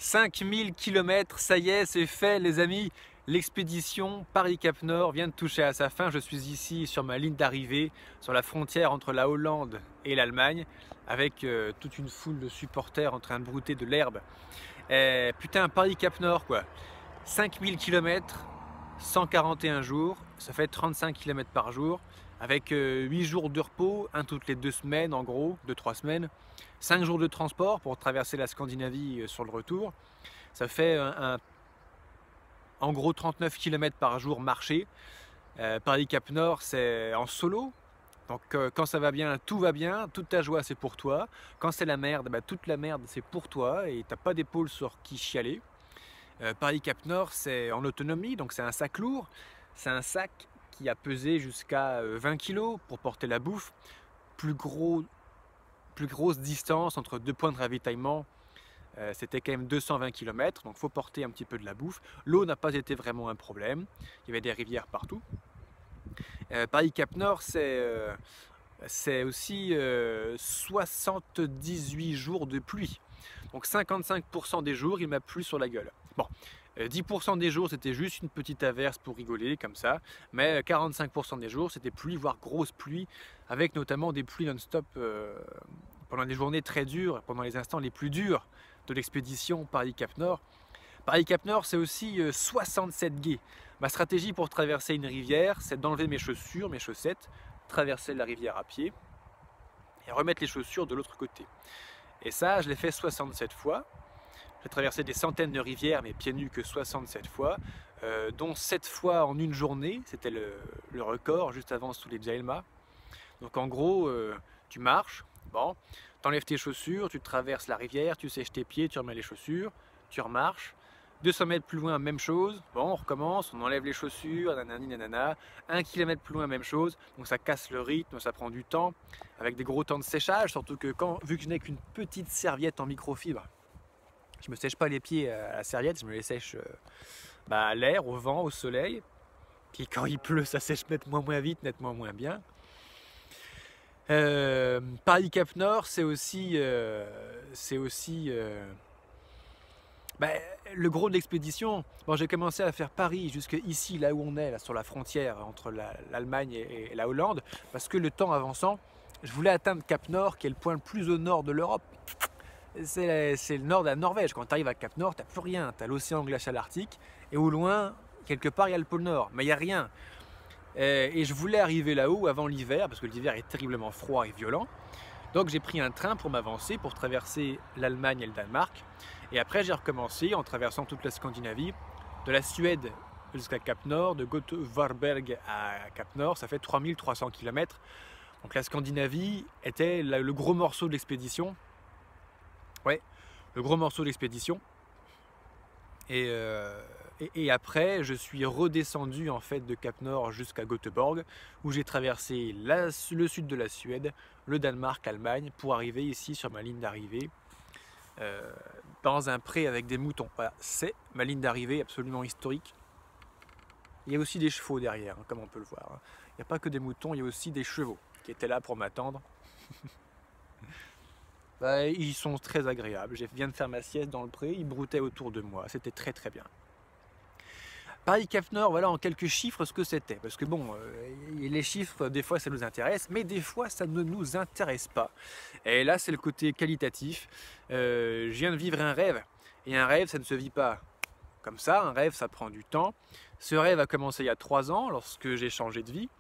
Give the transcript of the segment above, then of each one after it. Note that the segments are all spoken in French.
5000 km, ça y est, c'est fait les amis. L'expédition Paris-Cap Nord vient de toucher à sa fin. Je suis ici sur ma ligne d'arrivée, sur la frontière entre la Hollande et l'Allemagne, avec toute une foule de supporters en train de brouter de l'herbe. Putain, Paris-Cap Nord quoi. 5000 km, 141 jours, ça fait 35 km par jour, avec 8 jours de repos, un toutes les 2 semaines en gros, 2-3 semaines, 5 jours de transport pour traverser la Scandinavie sur le retour. Ça fait en gros 39 km par jour marché. Paris-Cap Nord, c'est en solo. Donc quand ça va bien, tout va bien, toute ta joie c'est pour toi. Quand c'est la merde, bah, toute la merde c'est pour toi et t'as pas d'épaule sur qui chialer. Paris-Cap Nord, c'est en autonomie, donc c'est un sac lourd. C'est un sac qui a pesé jusqu'à 20 kg pour porter la bouffe. Plus grosse distance entre 2 points de ravitaillement, c'était quand même 220 km, donc il faut porter un petit peu de la bouffe. L'eau n'a pas été vraiment un problème, il y avait des rivières partout. Paris-Cap Nord, c'est aussi 78 jours de pluie. Donc 55% des jours, il m'a plu sur la gueule. Bon, 10% des jours, c'était juste une petite averse pour rigoler, comme ça. Mais 45% des jours, c'était pluie, voire grosse pluie, avec notamment des pluies non-stop pendant des journées très dures, pendant les instants les plus durs de l'expédition Paris-Cap Nord. Paris-Cap Nord, c'est aussi 67 gués. Ma stratégie pour traverser une rivière, c'est d'enlever mes chaussures, mes chaussettes, traverser la rivière à pied et remettre les chaussures de l'autre côté. Et ça, je l'ai fait 67 fois. J'ai traversé des centaines de rivières, mais pieds nus que 67 fois, dont 7 fois en une journée. C'était le record, juste avant sous les Djailma. Donc en gros, tu marches, bon, tu enlèves tes chaussures, tu traverses la rivière, tu sèches tes pieds, tu remets les chaussures, tu remarches. 200 mètres plus loin, même chose. Bon, on recommence, on enlève les chaussures, nanani, nanana. 1 km plus loin, même chose. Donc ça casse le rythme, ça prend du temps, avec des gros temps de séchage. Surtout que vu que je n'ai qu'une petite serviette en microfibre, je me sèche pas les pieds à la serviette, je me les sèche à l'air, au vent, au soleil. Puis quand il pleut, ça sèche nettement moins vite, nettement moins bien. Paris-Cap Nord, c'est aussi le gros de l'expédition. Bon, j'ai commencé à faire Paris jusque ici, là où on est, là, sur la frontière entre l'Allemagne et la Hollande, parce que le temps avançant, je voulais atteindre Cap Nord, qui est le point le plus au nord de l'Europe. C'est le nord de la Norvège. Quand tu arrives à Cap Nord, tu n'as plus rien. Tu as l'océan glacial arctique, et au loin, quelque part, il y a le pôle Nord, mais il n'y a rien. Et je voulais arriver là-haut avant l'hiver, parce que l'hiver est terriblement froid et violent. Donc j'ai pris un train pour m'avancer, pour traverser l'Allemagne et le Danemark. Et après j'ai recommencé en traversant toute la Scandinavie, de la Suède jusqu'à Cap Nord, de Göteborg à Cap Nord, ça fait 3300 km. Donc la Scandinavie était le gros morceau de l'expédition. Ouais, le gros morceau de l'expédition. Et après, je suis redescendu en fait de Cap Nord jusqu'à Göteborg, où j'ai traversé le sud de la Suède, le Danemark, l'Allemagne, pour arriver ici sur ma ligne d'arrivée, dans un pré avec des moutons. Voilà, c'est ma ligne d'arrivée absolument historique. Il y a aussi des chevaux derrière, hein, comme on peut le voir. Il n'y a pas que des moutons, il y a aussi des chevaux qui étaient là pour m'attendre. Ils sont très agréables. Je viens de faire ma sieste dans le pré, ils broutaient autour de moi. C'était très très bien. Paris-Cap Nord, voilà en quelques chiffres ce que c'était. Parce que bon, les chiffres, des fois ça nous intéresse, mais des fois ça ne nous intéresse pas. Et là c'est le côté qualitatif. Je viens de vivre un rêve. Et un rêve, ça ne se vit pas comme ça. Un rêve, ça prend du temps. Ce rêve a commencé il y a 3 ans, lorsque j'ai changé de vie.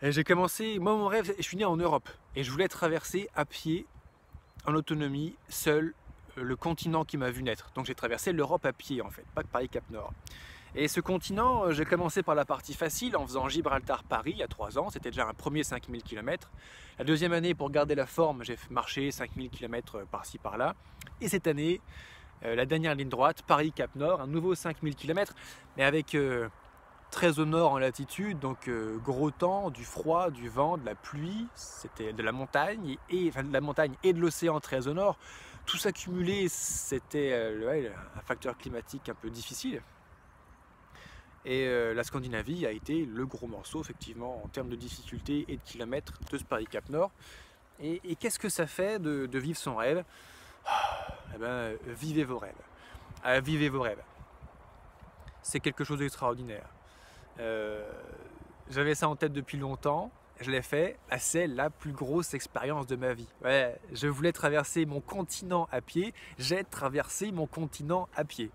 Et j'ai commencé, moi mon rêve, je suis né en Europe. Et je voulais traverser à pied, en autonomie, seul, le continent qui m'a vu naître. Donc j'ai traversé l'Europe à pied en fait, pas que Paris-Cap Nord. Et ce continent, j'ai commencé par la partie facile en faisant Gibraltar-Paris il y a 3 ans. C'était déjà un premier 5000 km. La deuxième année, pour garder la forme, j'ai marché 5000 km par-ci par-là. Et cette année, la dernière ligne droite, Paris-Cap Nord, un nouveau 5000 km, mais avec très au nord en latitude, donc gros temps, du froid, du vent, de la pluie, c'était de la montagne, de la montagne et de l'océan très au nord. Tout ça cumulé, c'était un facteur climatique un peu difficile. Et la Scandinavie a été le gros morceau, effectivement, en termes de difficulté et de kilomètres de ce Paris-Cap Nord. Et qu'est-ce que ça fait de vivre son rêve? Eh ben, vivez vos rêves. Vivez vos rêves. C'est quelque chose d'extraordinaire. J'avais ça en tête depuis longtemps. Je l'ai fait. C'est la plus grosse expérience de ma vie. Ouais, je voulais traverser mon continent à pied. J'ai traversé mon continent à pied.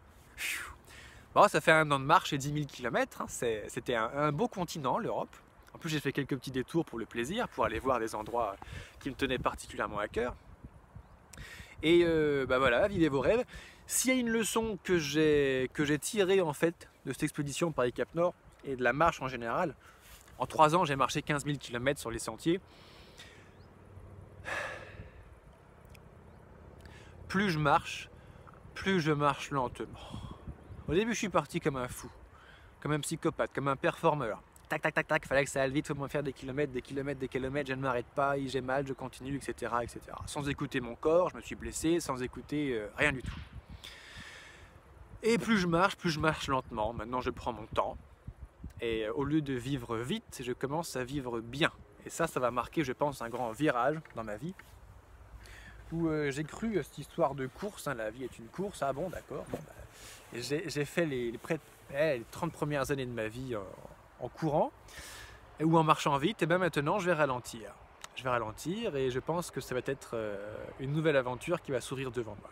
Bon, ça fait 1 an de marche et 10 000 km. Hein. C'était un beau continent, l'Europe. En plus, j'ai fait quelques petits détours pour le plaisir, pour aller voir des endroits qui me tenaient particulièrement à cœur. Et bah voilà, vivez vos rêves. S'il y a une leçon que j'ai tirée en fait de cette expédition Paris-Cap-Nord et de la marche en général, en 3 ans, j'ai marché 15 000 km sur les sentiers. Plus je marche lentement. Au début, je suis parti comme un fou, comme un psychopathe, comme un performeur. Tac, tac, tac, tac, fallait que ça aille vite, faut me faire des kilomètres, je ne m'arrête pas, j'ai mal, je continue, etc., etc. Sans écouter mon corps, je me suis blessé, sans écouter rien du tout. Et plus je marche lentement. Maintenant, je prends mon temps. Et au lieu de vivre vite, je commence à vivre bien. Et ça va marquer, je pense, un grand virage dans ma vie. Où j'ai cru à cette histoire de course, hein, la vie est une course, ah bon, d'accord. Bon, bah, j'ai fait les 30 premières années de ma vie en courant ou en marchant vite, et bien maintenant je vais ralentir. Je vais ralentir et je pense que ça va être une nouvelle aventure qui va s'ouvrir devant moi.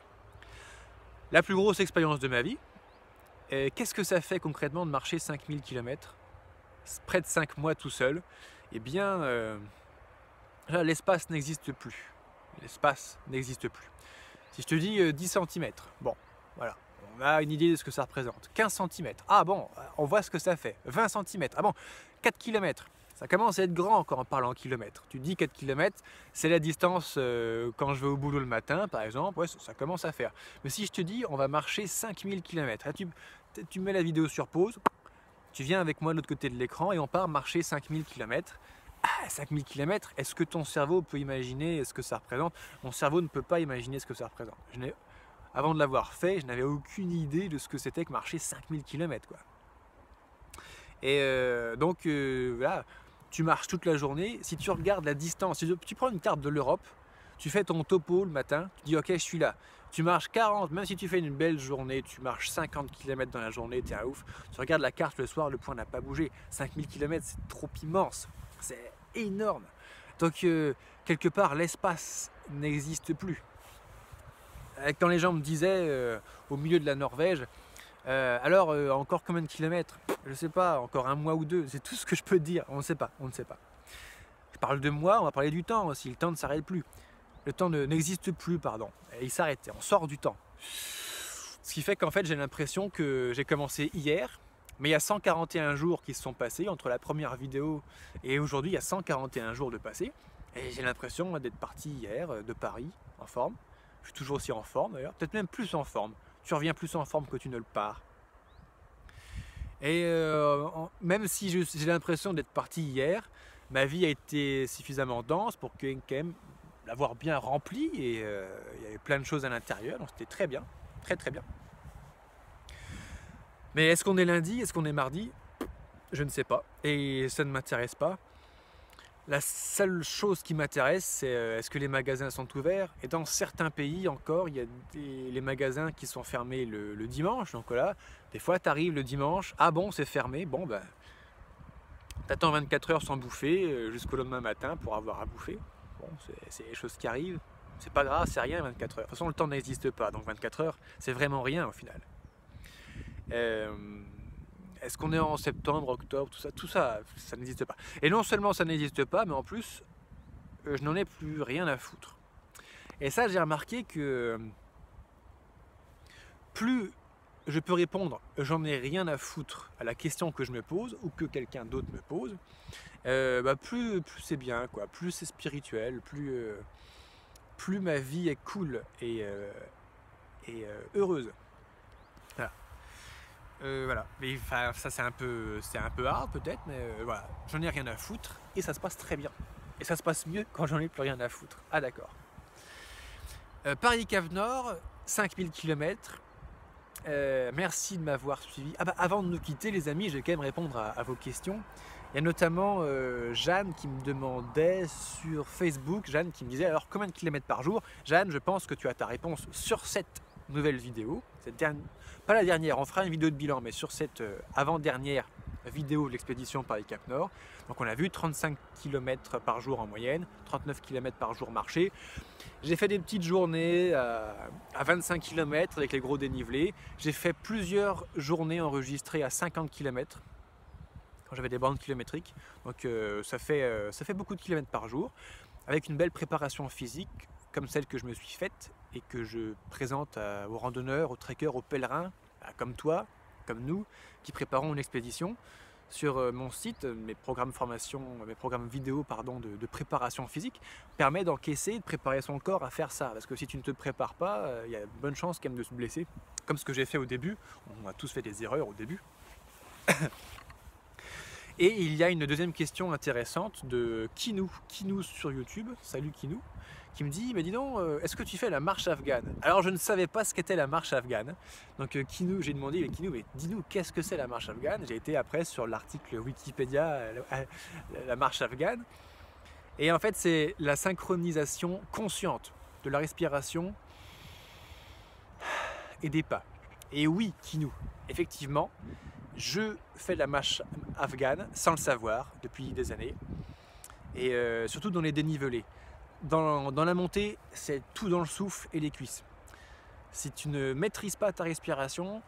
La plus grosse expérience de ma vie, qu'est-ce que ça fait concrètement de marcher 5000 km près de 5 mois tout seul? Eh bien, l'espace n'existe plus. L'espace n'existe plus. Si je te dis 10 cm, bon, voilà, on a une idée de ce que ça représente. 15 cm, ah bon, on voit ce que ça fait. 20 cm, ah bon, 4 km. Ça commence à être grand quand on parle en kilomètres. Tu dis 4 km, c'est la distance quand je vais au boulot le matin, par exemple, ouais, ça commence à faire. Mais si je te dis, on va marcher 5000 km, là, tu mets la vidéo sur pause, tu viens avec moi de l'autre côté de l'écran et on part marcher 5000 km. Ah, 5000 km, est-ce que ton cerveau peut imaginer ce que ça représente? Mon cerveau ne peut pas imaginer ce que ça représente. Avant de l'avoir fait, je n'avais aucune idée de ce que c'était que marcher 5000 km, quoi. Et donc, voilà. Tu marches toute la journée, si tu regardes la distance, si tu prends une carte de l'Europe, tu fais ton topo le matin, tu dis ok je suis là, tu marches 40, même si tu fais une belle journée, tu marches 50 km dans la journée, t'es un ouf, tu regardes la carte le soir, le point n'a pas bougé, 5000 km c'est trop immense, c'est énorme, donc quelque part l'espace n'existe plus. Quand les gens me disaient au milieu de la Norvège, alors encore combien de kilomètres? Je sais pas, encore 1 mois ou 2, c'est tout ce que je peux te dire, on ne sait pas, on ne sait pas. Je parle de moi, on va parler du temps aussi, le temps ne s'arrête plus. Le temps n'existe plus, pardon, et il s'arrête, on sort du temps. Ce qui fait qu'en fait j'ai l'impression que j'ai commencé hier, mais il y a 141 jours qui se sont passés entre la première vidéo et aujourd'hui, il y a 141 jours de passé, et j'ai l'impression d'être parti hier de Paris, en forme. Je suis toujours aussi en forme d'ailleurs, peut-être même plus en forme. Tu reviens plus en forme que tu ne le pars. Et même si j'ai l'impression d'être parti hier, ma vie a été suffisamment dense pour quand même l'avoir bien remplie et il y avait plein de choses à l'intérieur, donc c'était très bien, très très bien. Mais est-ce qu'on est lundi, est-ce qu'on est mardi? Je ne sais pas et ça ne m'intéresse pas. La seule chose qui m'intéresse, c'est est-ce que les magasins sont ouverts? Et dans certains pays encore, il y a les magasins qui sont fermés le dimanche. Donc là, des fois, tu arrives le dimanche, ah bon, c'est fermé, bon ben, t'attends 24 heures sans bouffer jusqu'au lendemain matin pour avoir à bouffer. Bon, c'est les choses qui arrivent. C'est pas grave, c'est rien 24 heures. De toute façon, le temps n'existe pas, donc 24 heures, c'est vraiment rien au final. Est-ce qu'on est en septembre, octobre, tout ça, ça n'existe pas. Et non seulement ça n'existe pas, mais en plus, je n'en ai plus rien à foutre. Et ça, j'ai remarqué que plus je peux répondre « j'en ai rien à foutre » à la question que je me pose ou que quelqu'un d'autre me pose, plus c'est bien, quoi. Plus c'est spirituel, plus ma vie est cool et heureuse. Voilà. Voilà, mais enfin, ça c'est un peu hard peut-être, mais voilà, j'en ai rien à foutre et ça se passe très bien. Et ça se passe mieux quand j'en ai plus rien à foutre. Ah d'accord. Paris-Cap-Nord, 5000 km. Merci de m'avoir suivi. Ah bah, avant de nous quitter les amis, je vais quand même répondre à vos questions. Il y a notamment Jeanne qui me demandait sur Facebook, Jeanne qui me disait alors combien de kilomètres par jour? Jeanne, je pense que tu as ta réponse sur cette nouvelle vidéo, pas la dernière, on fera une vidéo de bilan, mais sur cette avant-dernière vidéo de l'expédition Paris-Cap Nord. Donc on a vu 35 km par jour en moyenne, 39 km par jour marché. J'ai fait des petites journées à 25 km avec les gros dénivelés. J'ai fait plusieurs journées enregistrées à 50 km quand j'avais des bandes kilométriques. Donc ça fait beaucoup de kilomètres par jour, avec une belle préparation physique comme celle que je me suis faite et que je présente aux randonneurs, aux trekkers, aux pèlerins, comme toi, comme nous, qui préparons une expédition. Sur mon site, mes programmes vidéo de préparation physique permet d'encaisser, de préparer son corps à faire ça. Parce que si tu ne te prépares pas, il y a de bonnes chances quand même de se blesser. Comme ce que j'ai fait au début. On a tous fait des erreurs au début. Et il y a une deuxième question intéressante de Kinou sur YouTube. Salut Kinou. Qui me dit, mais dis donc, est-ce que tu fais la marche afghane? Alors je ne savais pas ce qu'était la marche afghane. Donc Kinou, j'ai demandé, mais Kinou, mais dis-nous qu'est-ce que c'est la marche afghane? J'ai été après sur l'article Wikipédia, la marche afghane. Et en fait, c'est la synchronisation consciente de la respiration et des pas. Et oui, Kinou, effectivement, je fais la marche afghane sans le savoir depuis des années. Et surtout dans les dénivelés. Dans la montée, c'est tout dans le souffle et les cuisses. Si tu ne maîtrises pas ta respiration,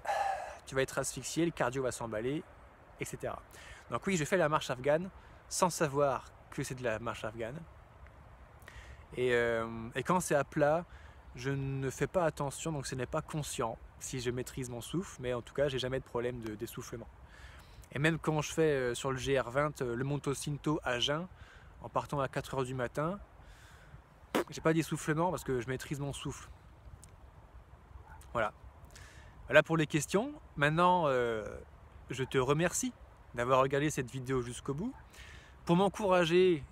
tu vas être asphyxié, le cardio va s'emballer, etc. Donc oui, je fais la marche afghane sans savoir que c'est de la marche afghane. Et quand c'est à plat, je ne fais pas attention, donc ce n'est pas conscient si je maîtrise mon souffle, mais en tout cas, j'ai jamais de problème d'essoufflement. Et même quand je fais sur le GR20 le Monte Cinto à jeun, en partant à 4 h du matin, j'ai pas d'essoufflement parce que je maîtrise mon souffle. Voilà. Voilà pour les questions. Maintenant, je te remercie d'avoir regardé cette vidéo jusqu'au bout. Pour m'encourager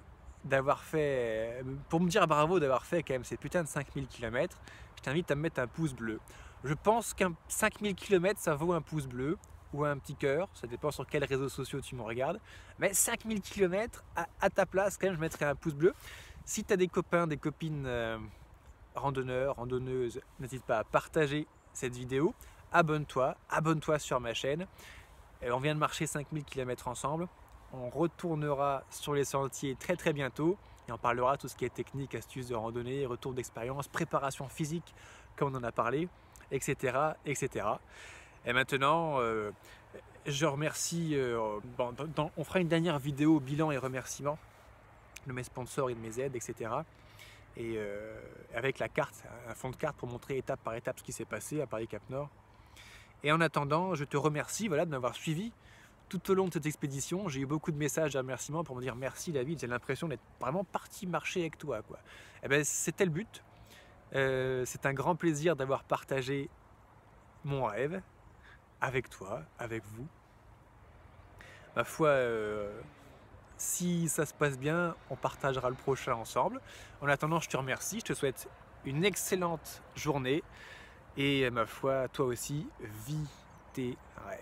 pour me dire bravo d'avoir fait quand même ces putains de 5000 km, je t'invite à me mettre un pouce bleu. Je pense qu'un 5000 km, ça vaut un pouce bleu ou un petit cœur, ça dépend sur quels réseaux sociaux tu me regardes. Mais 5000 km, à ta place, quand même, je mettrai un pouce bleu. Si tu as des copains, des copines randonneurs, randonneuses, n'hésite pas à partager cette vidéo. Abonne-toi sur ma chaîne. Et on vient de marcher 5000 km ensemble. On retournera sur les sentiers très très bientôt et on parlera tout ce qui est technique, astuces de randonnée, retour d'expérience, préparation physique comme on en a parlé, etc. etc. Et maintenant, je remercie, on fera une dernière vidéo bilan et remerciements de mes sponsors et de mes aides, etc. Et avec la carte, un fond de carte pour montrer étape par étape ce qui s'est passé à Paris-Cap Nord. Et en attendant, je te remercie de m'avoir suivi tout au long de cette expédition. J'ai eu beaucoup de messages de remerciements pour me dire merci David, j'ai l'impression d'être vraiment parti marcher avec toi, quoi. Et ben, c'était le but. C'est un grand plaisir d'avoir partagé mon rêve avec toi, avec vous. Ma foi, si ça se passe bien, on partagera le prochain ensemble. En attendant, je te remercie, je te souhaite une excellente journée et ma foi, toi aussi, vis tes rêves.